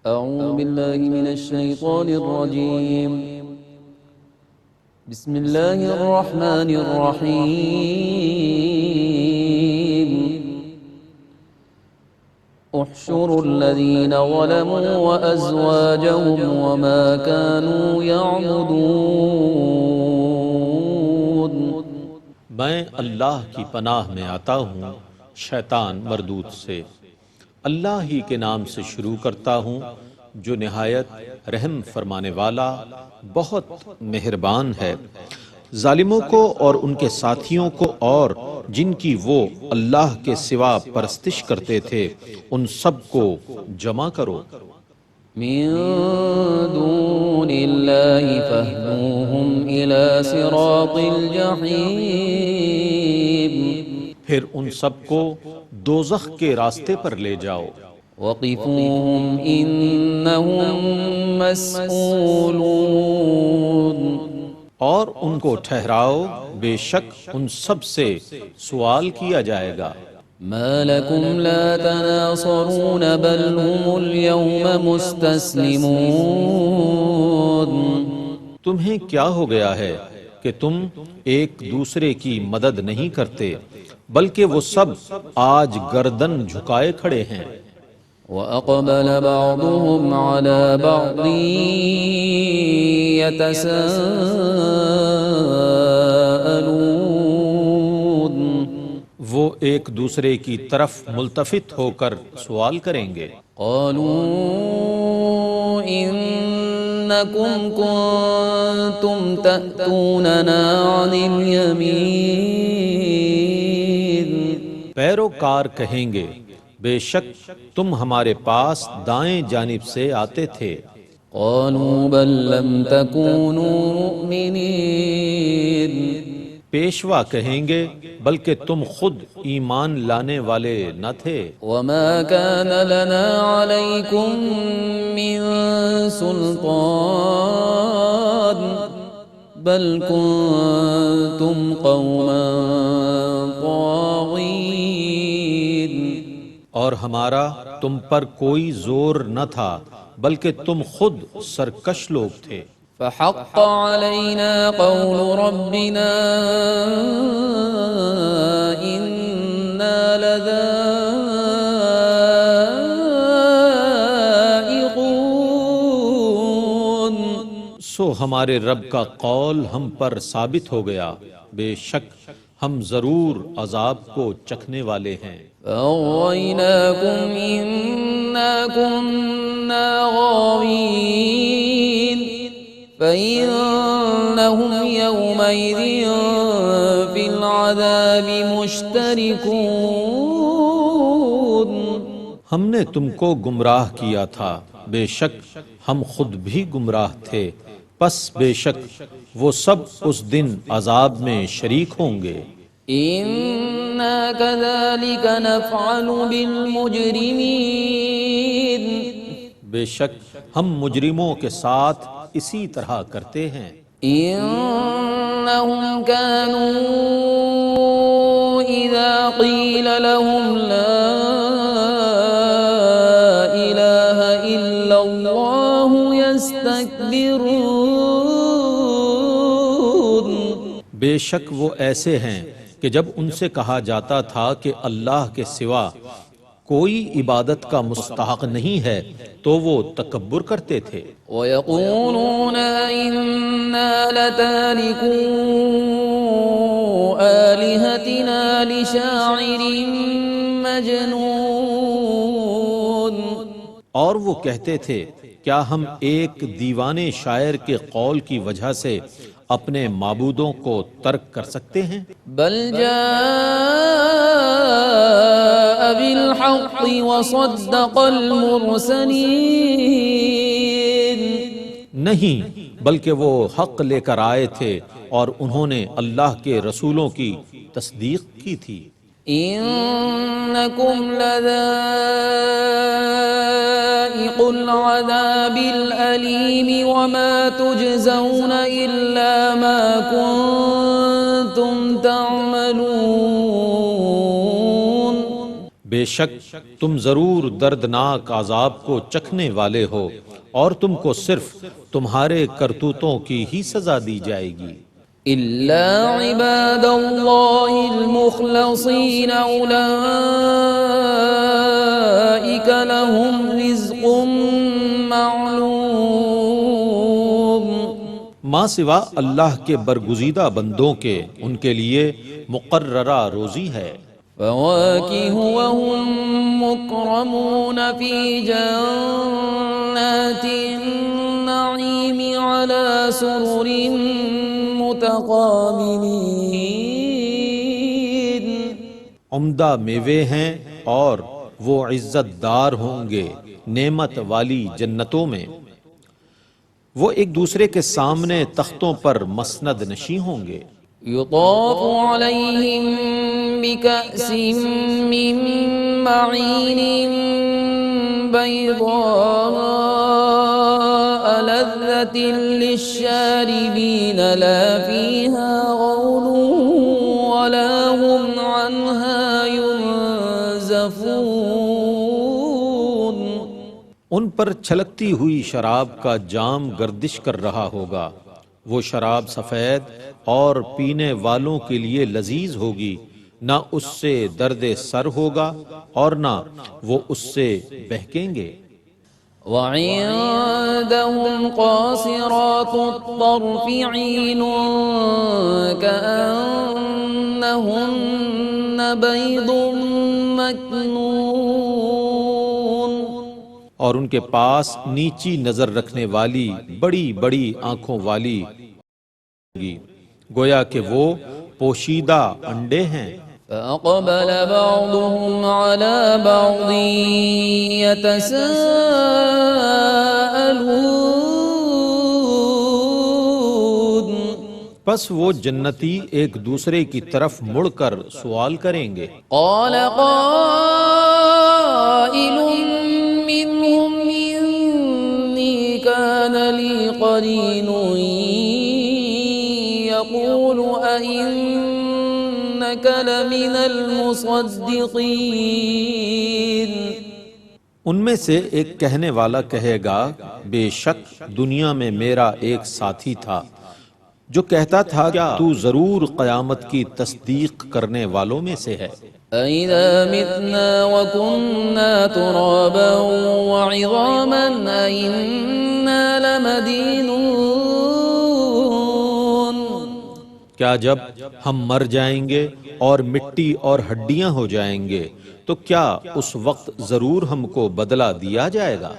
أعوذ بالله من الشيطان الرجيم. بسم الله الرحمن الرحيم. احشروا الذين ظلموا وأزواجهم وما كانوا يعبدون. میں اللہ کی پناہ میں آتا ہوں شیطان مردود سے۔ اللہ ہی کے نام سے شروع کرتا ہوں جو نہایت رحم فرمانے والا بہت مہربان ہے۔ ظالموں کو اور ان کے ساتھیوں کو اور جن کی وہ اللہ کے سوا پرستش کرتے تھے ان سب کو جمع کرو۔ من دون الله فاهدوهم إلى صراط الجحيم. پھر ان سب کو دوزخ کے راستے پر لے جاؤ۔ وقفوهم إنهم مسئولون. اور ان کو ٹھہراؤ، بے شک ان سب سے سوال کیا جائے گا۔ ما لكم لا تناصرون بل هم اليوم مستسلمون. تمہیں کیا ہو گیا ہے کہ تم ایک دوسرے کی مدد نہیں کرتے بلکہ وہ سب آج گردن جھکائے کھڑے ہیں۔ وَأَقْبَلَ بَعْضُهُمْ عَلَى بَعْضٍ يَتَسَاءَلُونَ. وہ ایک دوسرے کی طرف ملتفت ہو کر سوال کریں گے۔ قالوا إنكم كنتم تأتوننا عن اليمين. پیروکار کہیں گے بے شک تم ہمارے پاس دائیں جانب سے آتے تھے۔ قالوا بل لم تكونوا مؤمنين. پیشوا کہیں گے بلکہ تم خود ایمان لانے والے نہ تھے۔ وما كان لنا عليكم من سلطان بل كنتم قوما طاغين. اور ہمارا تم پر کوئی زور نہ تھا بلکہ تم خود سرکش لوگ تھے۔ فحق علينا قول ربنا إنا لذائقون. سو ہمارے رب کا قول ہم پر ثابت ہو گیا، بے شک ہم ضرور عذاب کو چکھنے والے ہیں۔ فأغويناكم إنا كنا غاوين. فإنهم يومئذ في العذاب مشتركون. ہم نے تم کو گمراہ کیا تھا، بے شک ہم خود بھی گمراہ تھے، پس بے شک وہ سب اس دن عذاب میں شریک ہوں گے۔ إنا كذلك نفعل بالمجرمين. بے شک ہم مجرموں کے ساتھ اسی طرح کرتے ہیں۔ إنهم كانوا إذا قيل لهم لا إله إلا الله يستكبرون. بے شک وہ ایسے ہیں کہ جب ان سے کہا جاتا تھا کہ اللہ کے سوا کوئی عبادت کا مستحق نہیں ہے تو وہ تکبر کرتے تھے۔ وَيَقُولُونَ إِنَّا لَتَارِكُو آلِهَتِنَا لِشَاعِرٍ مَجْنُونٍ. اور وہ کہتے تھے کیا ہم ایک دیوانے شاعر کے قول کی وجہ سے اپنے معبودوں کو ترک کر سکتے ہیں؟ بل جاء بالحق وصدق المرسلین. نہیں، بلکہ وہ حق لے کر آئے تھے اور انہوں نے اللہ کے رسولوں کی تصدیق کی تھی۔ انکم لذائق العذاب الالیم وما تجزون الا ما کنتم تعملون. بے شک تم ضرور دردناک عذاب کو چکھنے والے ہو اور تم کو صرف تمہارے کرتوتوں کی ہی سزا دی جائے گی۔ إلا عباد الله المخلصين أولئك لهم رزق معلوم۔ ماں سوا اللہ کے برگزیدہ بندوں کے ان کے لیے مقررہ روزی ہے۔ فواكه وهم مكرمون في جنات النعيم على سرر متقابلين۔ عمدہ میوے ہیں اور وہ عزت دار ہوں گے نعمت والی جنتوں میں، وہ ایک دوسرے کے سامنے تختوں پر مسند نشیں ہوں گے۔ يطاف عليهم بكأس من معين بيضاء لذة للشاربين لا فيها غول ولا هم عنها ينزفون۔ ان پر چھلکتی ہوئی شراب کا جام گردش کر رہا ہوگا، وہ شراب سفید اور پینے والوں کے لیے لذیذ ہوگی، نہ اس سے درد سر ہوگا اور نہ وہ اس سے بہکیں گے۔ وعندهم قاصرات الطرف عين كأنهن بيض مكنون۔ اور ان کے پاس نیچی نظر رکھنے والی بڑی بڑی آنکھوں والی گویا کہ وہ پوشیدہ انڈے ہیں۔ فأقبل بعضهم على بعض يتساءلون۔ پس وہ جنتی ایک دوسرے کی طرف مڑ کر سوال کریں گے۔ قال قائل منهم إني كان لي قرين يقول أئنك لمن المصدقين۔ ان میں سے ایک کہنے والا کہے گا، بے شک دنیا میں میرا ایک ساتھی تھا جو کہتا تھا کیا تو ضرور قیامت کی تصدیق کرنے والوں میں سے ہے۔ أَإِذَا مِتْنَا وَكُنَّا تُرَابًا وَعِظَامًا أَإِنَّا لَمَدِينُونَ۔ کیا جب ہم مر جائیں گے اور مٹی اور ہڈیاں ہو جائیں گے تو کیا اس وقت ضرور ہم کو بدلہ دیا جائے گا؟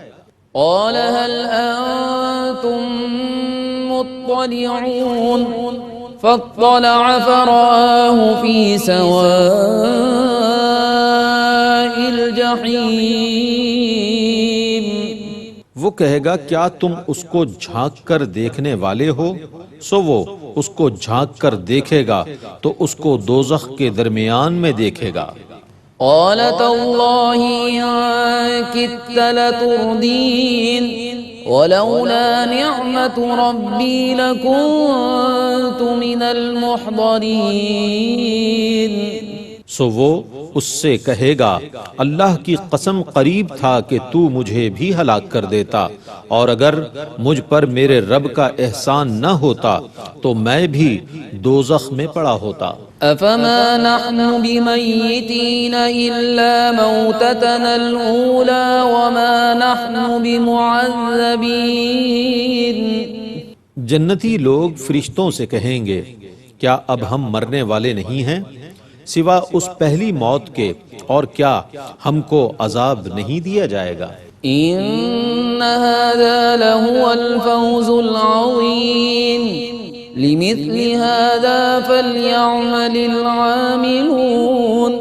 قال هل أنتم مطلعون فاطلع فرآه في سواء الجحيم۔ وہ کہے گا کیا تم اس کو جھانک کر دیکھنے والے ہو؟ سو وہ اس کو جھانک کر دیکھے گا تو اس کو دوزخ کے درمیان میں دیکھے گا۔ قال تالله إن كدت لتردين ولولا نعمة ربي لكنت من المحضرين۔ سو وہ اس سے کہے گا اللہ کی قسم قریب تھا کہ تو مجھے بھی ہلاک کر دیتا، اور اگر مجھ پر میرے رب کا احسان نہ ہوتا تو میں بھی دوزخ میں پڑا ہوتا۔ أفما نحن بميتين إلا موتتنا الأولى وما نحن بمعذبين۔ جنتی لوگ فرشتوں سے کہیں گے کیا اب ہم مرنے والے نہیں ہیں سوا اس پہلی موت کے، اور کیا ہم کو عذاب نہیں دیا جائے گا؟ إن هذا لهو الفوز العظيم لمثل هذا فليعمل العاملون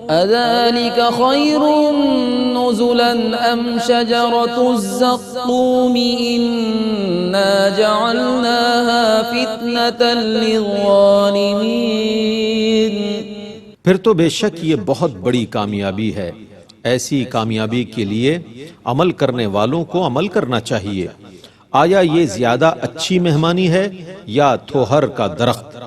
أذلك خير نزلا أم شجرة الزقوم إنا جعلناها فتنة للظالمين۔ پھر تو بے شک یہ بہت بڑی کامیابی ہے، ایسی کامیابی کے لیے عمل کرنے والوں کو عمل کرنا چاہیے۔ آیا یہ زیادہ اچھی مہمانی ہے یا تھوہر کا درخت؟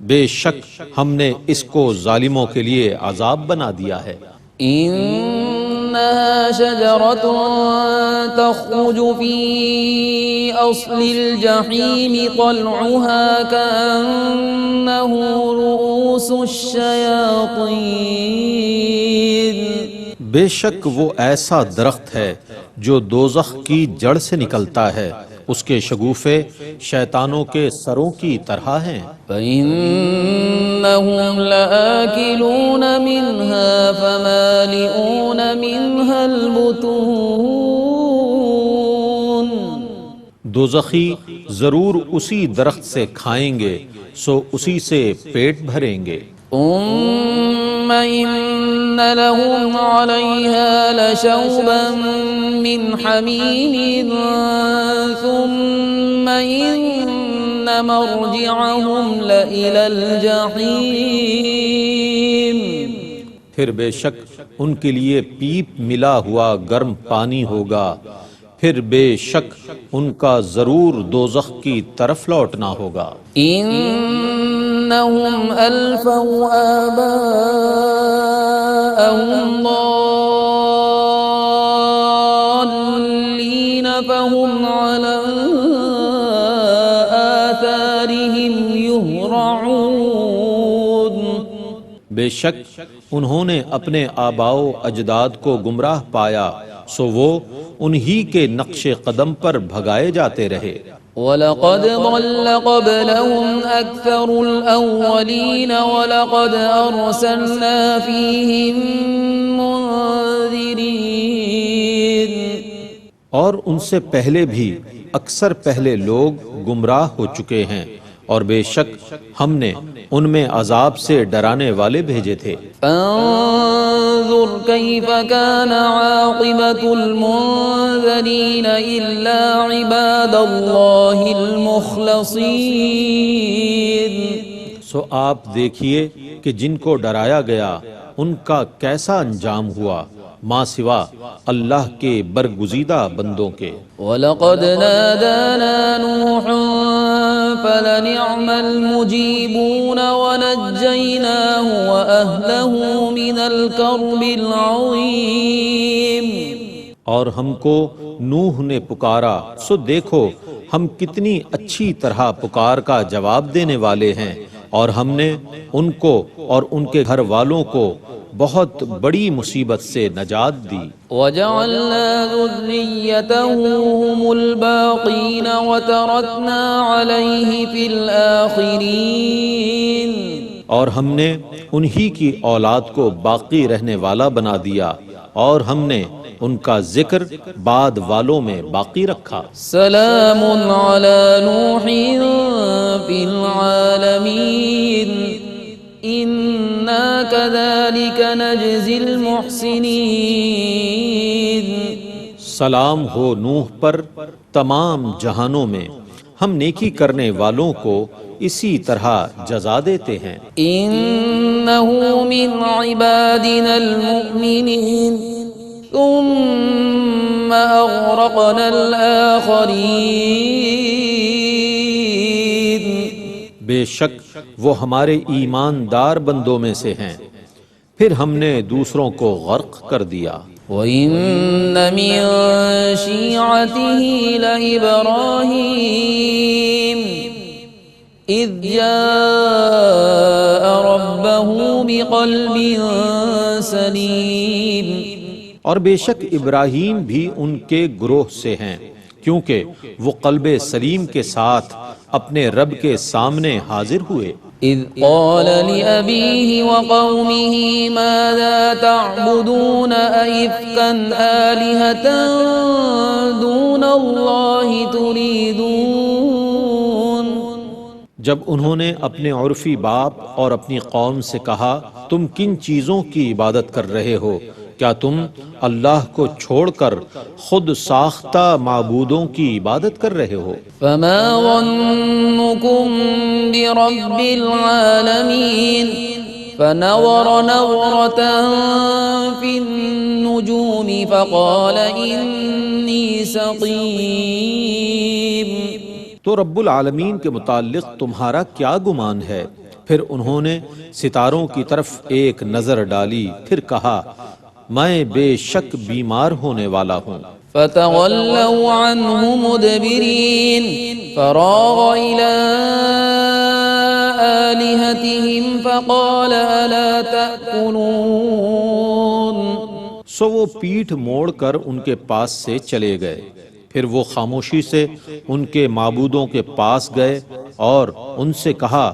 بے شک ہم نے اس کو ظالموں کے لیے عذاب بنا دیا ہے۔ إنها شجرة تخرج في أصل الجحيم طلعها كأنه رؤوس الشياطين بے شک وہ ایسا درخت ہے جو دوزخ کی جڑ سے نکلتا ہے، اس کے شگوفے شیطانوں کے سروں کی طرح ہیں۔ فإنهم لآكلون منها فمالئون منها البطون دوزخی ضرور اسی درخت سے کھائیں گے، سو اسی سے پیٹ بھریں گے۔ ثم إن لهم عليها لشوبا من حميم ثم إن مرجعهم لإلى الجحيم پھر بے شک ان کے لیے پیپ ملا ہوا گرم پانی ہوگا، پھر بے شک ان کا ضرور دوزخ کی طرف لوٹنا ہوگا۔ إنهم ألفوا آباءهم ضالين فهم على آثارهم يهرعون بے شک انہوں نے اپنے آباء و اجداد کو گمراہ پایا، سو وہ انہی کے نقش قدم پر بھگائے جاتے رہے۔ وَلَقَدْ ضَلَّ قَبْلَهُمْ أَكْثَرُ الْأَوَّلِينَ وَلَقَدْ أَرْسَلْنَا فِيهِمْ مُنذِرِينَ اور ان سے پہلے بھی اکثر پہلے لوگ گمراہ ہو چکے ہیں، اور بے شک ہم نے ان میں عذاب سے ڈرانے والے بھیجے تھے۔ فانظر كيف كان عاقبة المنذرين إلا عباد الله المخلصين سو آپ دیکھیے کہ جن کو ڈرایا گیا ان کا کیسا انجام ہوا، ماں سوا اللہ کے برگزیدہ بندوں کے۔ وَلَقَدْ نَادَانَا نُوحٌ فَلَنِعْمَ الْمُجِيبُونَ وَنَجَّيْنَاهُ وَأَهْلَهُ مِنَ الْكَرْبِ الْعَظِيمِ اور ہم کو نوح نے پکارا، سو دیکھو ہم کتنی اچھی طرح پکار کا جواب دینے والے ہیں، اور ہم نے ان کو اور ان کے گھر والوں کو بہت بڑی مصیبت سے نجات دی۔ وَجَعَلْنَا ذُرِّيَّتَهُ هُمُ الْبَاقِينَ وَتَرَكْنَا عَلَيْهِ فِي الْآخِرِينَ اور ہم نے انہی کی اولاد کو باقی رہنے والا بنا دیا، اور ہم نے ان کا ذکر بعد والوں میں باقی رکھا۔ سلام علی نوح فی العالمین انا کذالک نجزی المحسنین۔ سلام ہو نوح پر تمام جہانوں میں، ہم نیکی کرنے والوں کو اسی طرح جزا دیتے ہیں۔ انہ من عبادنا المؤمنین ثم اغرقنا الآخرین۔ بے شک وہ ہمارے ایماندار بندوں میں سے ہیں، پھر ہم نے دوسروں کو غرق کر دیا۔ وَإِنَّ مِن شِيعَتِهِ لَإِبْرَاهِيمَ إِذْ جَاءَ رَبَّهُ بِقَلْبٍ سَلِيمٍ۔ اور بے شک ابراہیم بھی ان کے گروہ سے ہیں، کیونکہ وہ قلب سلیم کے ساتھ اپنے رب کے سامنے حاضر ہوئے۔ اذ قال لأبيه وقومه ماذا تعبدون أئفكا آلهة دون الله تريدون۔ جب انہوں نے اپنے عرفی باپ اور اپنی قوم سے کہا تم کن چیزوں کی عبادت کر رہے ہو، کیا تم اللہ کو چھوڑ کر خود ساختہ معبودوں کی عبادت کر رہے ہو؟ فما ظنكم برب العالمين فنظر نظرة في النجوم فقال إني سقيم۔ تو رب العالمین کے متعلق تمہارا کیا گمان ہے؟ پھر انہوں نے ستاروں کی طرف ایک نظر ڈالی، پھر کہا میں بے شک بیمار ہونے والا ہوں۔ فتولوا عنه مدبرين فراغ إلى آلهتهم فقال ألا تأكلون۔ سو وہ پیٹھ موڑ کر ان کے پاس سے چلے گئے، پھر وہ خاموشی سے ان کے معبودوں کے پاس گئے اور ان سے کہا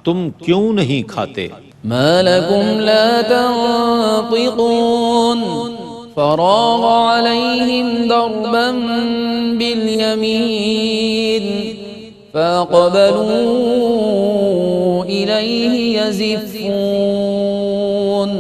تم کیوں نہیں کھاتے؟ ما لكم لا تنطقون فراغ عليهم ضربا باليمين فأقبلوا إليه يزفون۔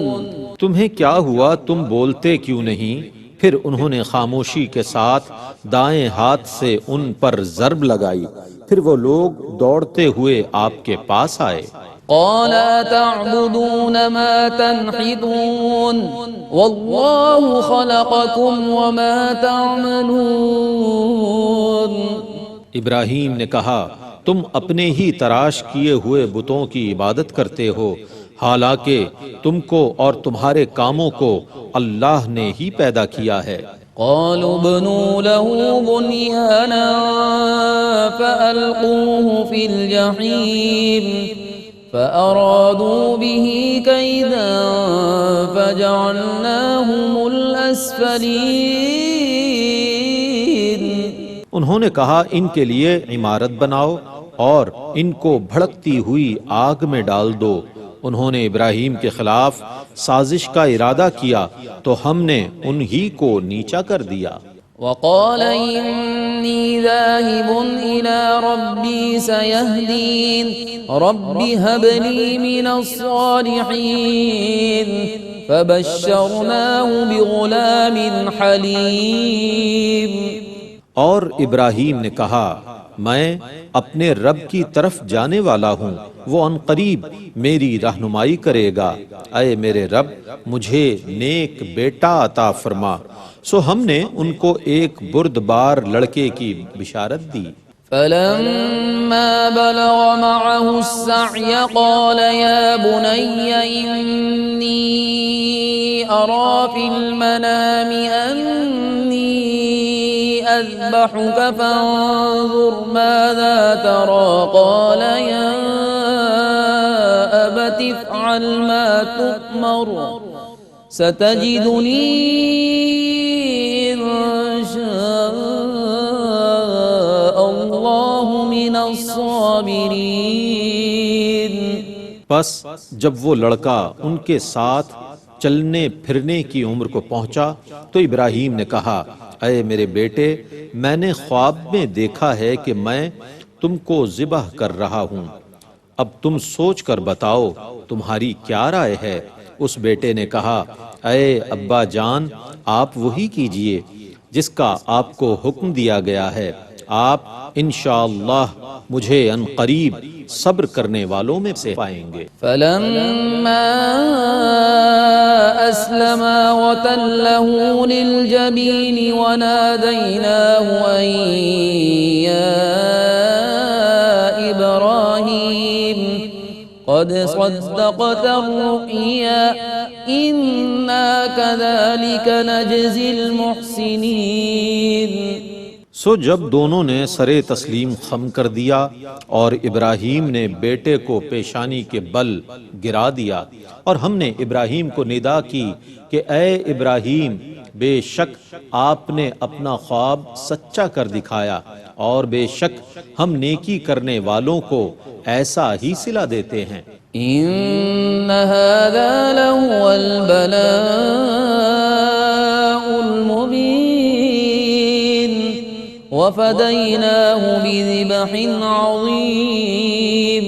تمہیں کیا ہوا، تم بولتے کیوں نہیں؟ پھر انہوں نے خاموشی کے ساتھ دائیں ہاتھ سے ان پر ضرب لگائی، پھر وہ لوگ دوڑتے ہوئے آپ کے پاس آئے۔ قال تعبدون ما تنحتون والله خلقكم وما تعملون۔ ابراہیم نے کہا تم اپنے ہی تراش کیے ہوئے بتوں کی عبادت کرتے ہو، حالانکہ تم کو اور تمہارے کاموں کو اللہ نے ہی پیدا کیا ہے۔ قالوا ابنوا له بنيانا فألقوه في الجحيم فأرادوا به كيدا فجعلناهم الأسفلين۔ انہوں نے کہا ان کے لیے عمارت بناؤ اور ان کو بھڑکتی ہوئی آگ میں ڈال دو۔ انہوں نے ابراہیم کے خلاف سازش کا ارادہ کیا تو ہم نے انہی کو نیچا کر دیا۔ وقال إني ذاهب إلى ربي سيهدين رب هب لي من الصالحين فبشرناه بغلام حليم۔ اور ابراہیم نے کہا میں اپنے رب کی طرف جانے والا ہوں، وہ عنقریب میری رہنمائی کرے گا، اے میرے رب مجھے نیک بیٹا عطا فرما۔ سو ہم نے ان کو ایک بردبار لڑکے کی بشارت دی۔ فلما بلغ معه السعي قال يا بني إني أرى في المنام أني أذبحك فانظر ماذا ترى قال يا أبت افعل ما تؤمر ستجدني إن شاء الله من الصابرين۔ پس جب وہ لڑکا ان کے ساتھ چلنے پھرنے کی عمر کو پہنچا تو ابراہیم نے کہا اے میرے بیٹے میں نے خواب میں دیکھا ہے کہ میں تم کو ذبح کر رہا ہوں، اب تم سوچ کر بتاؤ تمہاری کیا رائے ہے؟ اس بیٹے نے کہا اے ابا جان آپ وہی کیجئے جس کا آپ کو حکم دیا گیا ہے، آپ انشاءاللہ مجھے ان قریب صبر کرنے والوں میں سے پائیں گے۔ فلما أسلما وتله للجبين وناديناه أن يا إبراهيم قد صدقت الرؤيا إنا كذلك نجزي المحسنين۔ سو جب دونوں نے سرے تسلیم خم کر دیا اور ابراہیم نے بیٹے کو پیشانی کے بل گرا دیا اور ہم نے ابراہیم کو ندا کی کہ اے ابراہیم بے شک آپ نے اپنا خواب سچا کر دکھایا اور بے شک ہم نیکی کرنے والوں کو ایسا ہی صلہ دیتے ہیں۔ إن هذا لهو البلاء المبين وفديناه بذبح عظيم۔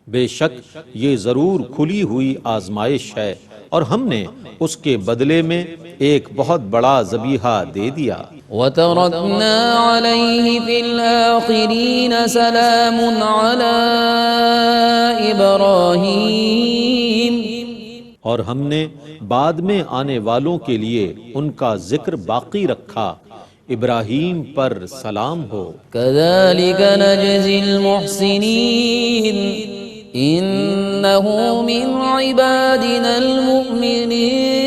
بے شک یہ ضرور کھلی ہوئی آزمائش ہے اور ہم نے اس کے بدلے میں ایک بہت بڑا ذبیحہ دے دیا۔ وتركنا عليه في الآخرين سلام على إبراهيم۔ اور ہم نے بعد میں آنے والوں کے لیے ان کا ذکر باقی رکھا، ابراہیم پر سلام ہو۔ كذلك نجزي المحسنين إنه من عبادنا المؤمنين۔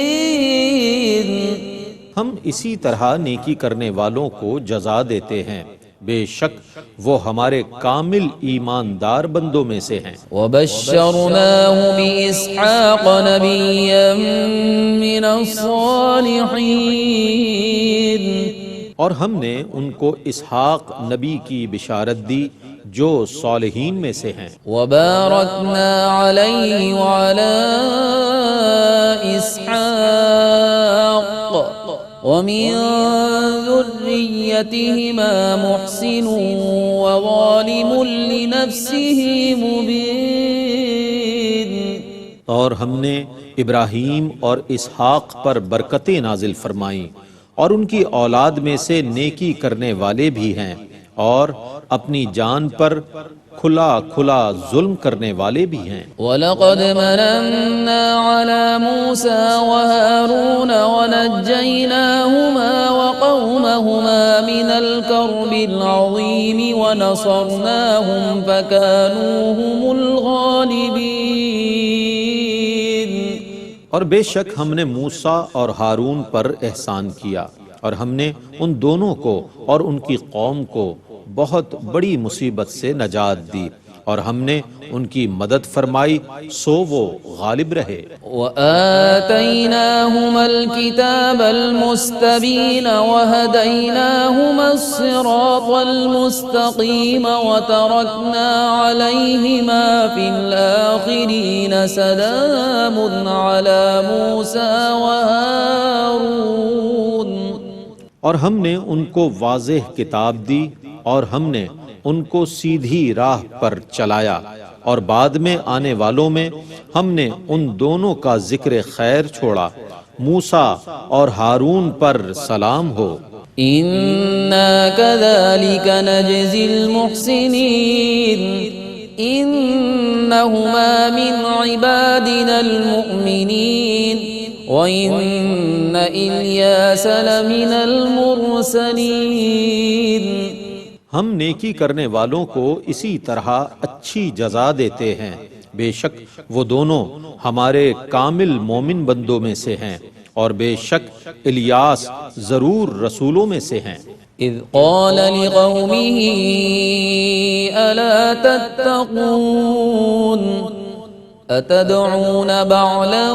ہم اسی طرح نیکی کرنے والوں کو جزا دیتے ہیں، بے شک وہ ہمارے کامل ایماندار بندوں میں سے ہیں۔ وبشرناه بإسحاق نبيا من الصالحين، اور ہم نے ان کو اسحاق نبی کی بشارت دی جو صالحین میں سے ہیں۔ وباركنا عليه وعلى إسحاق ومن ذريتهما محسن وظالم لنفسه مبين، اور ہم نے ابراہیم اور اسحاق پر برکتیں نازل فرمائیں، اور ان کی اولاد میں سے نیکی کرنے والے بھی ہیں، اور اپنی جان پر کھلا کھلا ظلم کرنے والے بھی ہیں۔ وَلَقَدْ مَنَنَّا عَلَى مُوسَى وَهَارُونَ وَنَجَّيْنَاهُمَا وَقَوْمَهُمَا مِنَ الْكَرْبِ الْعَظِيمِ وَنَصَرْنَاهُمْ فَكَانُوا هُمُ الْغَالِبِينَ۔ اور بے شک ہم نے موسیٰ اور ہارون پر احسان کیا، اور ہم نے ان دونوں کو اور ان کی قوم کو بہت بڑی مصیبت سے نجات دی، اور ہم نے ان کی مدد فرمائی سو وہ غالب رہے۔ وَآتَيْنَاهُمَا الْكِتَابَ الْمُسْتَبِينَ وَهَدَيْنَاهُمَا الصِّرَاطَ الْمُسْتَقِيمَ وَتَرَكْنَا عَلَيْهِمَا فِي الْآخِرِينَ سَلَامٌ عَلَى مُوسَى وَهَارُونَ۔ اور ہم نے ان کو واضح کتاب دی، اور ہم نے ان کو سیدھی راہ پر چلایا، اور بعد میں آنے والوں میں ہم نے ان دونوں کا ذکر خیر چھوڑا، موسیٰ اور ہارون پر سلام ہو۔ إِنَّا كَذَلِكَ نَجْزِي الْمُحْسِنِينَ إِنَّهُمَا مِنْ عِبَادِنَا الْمُؤْمِنِينَ وَإِنَّ إِلْيَاسَ لَمِنَ الْمُرْسَلِينَ۔ ہم نیکی کرنے والوں کو اسی طرح اچھی جزا دیتے ہیں، بے شک وہ دونوں ہمارے کامل مومن بندوں میں سے ہیں، اور بے شک الیاس ضرور رسولوں میں سے ہیں۔ إِذْ قَالَ لِقَوْمِهِ أَلَا تَتَّقُونَ أَتَدْعُونَ بَعْلًا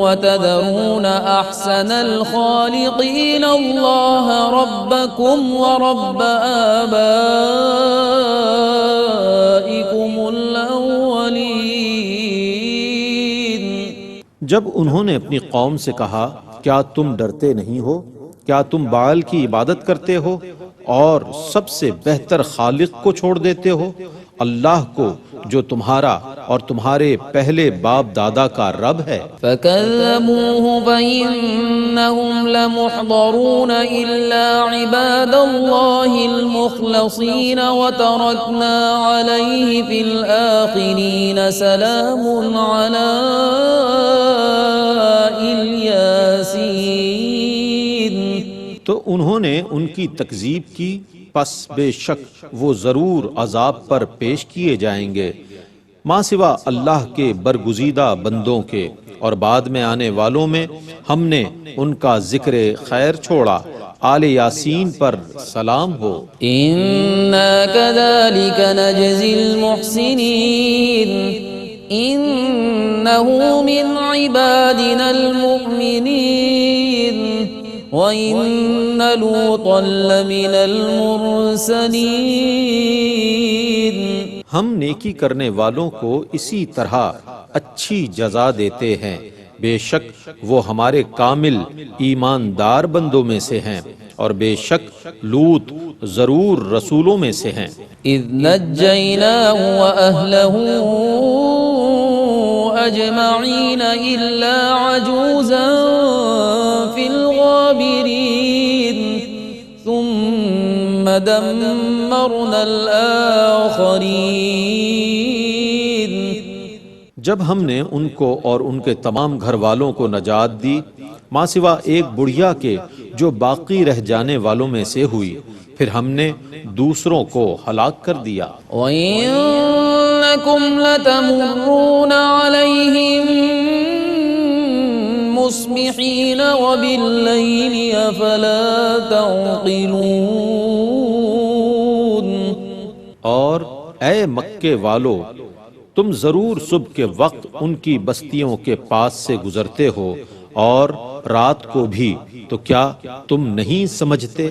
وَتَذَرُونَ أَحْسَنَ الْخَالِقِينَ اللَّهَ رَبَّكُمْ وَرَبَّ آبَائِكُمُ الْأَوَّلِينَ۔ جب انہوں نے اپنی قوم سے کہا کیا تم ڈرتے نہیں ہو؟ کیا تم بعل کی عبادت کرتے ہو اور سب سے بہتر خالق کو چھوڑ دیتے ہو، اللہ کو جو تمہارا اور تمہارے پہلے باپ دادا کا رب ہے؟ فَكَذَّبُوهُ فَإِنَّهُمْ لَمُحْضَرُونَ إِلَّا عِبَادَ اللَّهِ الْمُخْلَصِينَ وَتَرَكْنَا عَلَيْهِ فِي الْآخِرِينَ سَلَامٌ عَلَى الْيَاسِينَ۔ تو انہوں نے ان کی تکذیب کی، پس بے شک وہ ضرور عذاب پر پیش کیے جائیں گے، ماں سوا اللہ کے برگزیدہ بندوں کے، اور بعد میں آنے والوں میں ہم نے ان کا ذکر خیر چھوڑا، آل یاسین پر سلام ہو۔ إِنَّا كَذَلِكَ نَجْزِي الْمُحْسِنِينَ إِنَّهُ مِنْ عِبَادِنَا الْمُؤْمِنِينَ وَإِنَّ لُوطًا لَمِنَ الْمُرْسَلِينَ۔ ہم نیکی کرنے والوں کو اسی طرح اچھی جزا دیتے ہیں، بے شک وہ ہمارے کامل ایماندار بندوں میں سے ہیں، اور بے شک لوط ضرور رسولوں میں سے ہیں۔ إِذْ نَجَّيْنَاهُ وَأَهْلَهُ أَجْمَعِينَ إِلَّا عَجُوزًا فِي الْغَابِرِينَ ثُمَّ دَمَّرْنَا الْآخَرِينَ۔ جب ہم نے ان کو اور ان کے تمام گھر والوں کو نجات دی، ماں سوا ایک بڑھیا کے جو باقی رہ جانے والوں میں سے ہوئی، پھر ہم نے دوسروں کو ہلاک کر دیا۔ وَإِنَّكُمْ لَتَمُرُّونَ عَلَيْهِمْ مصبحين وبالليل أفلا تعقلون۔ اور اے مکے والو، تم ضرور صبح کے وقت ان کی بستیوں کے پاس سے گزرتے ہو اور رات کو بھی، تو کیا تم نہیں سمجھتے؟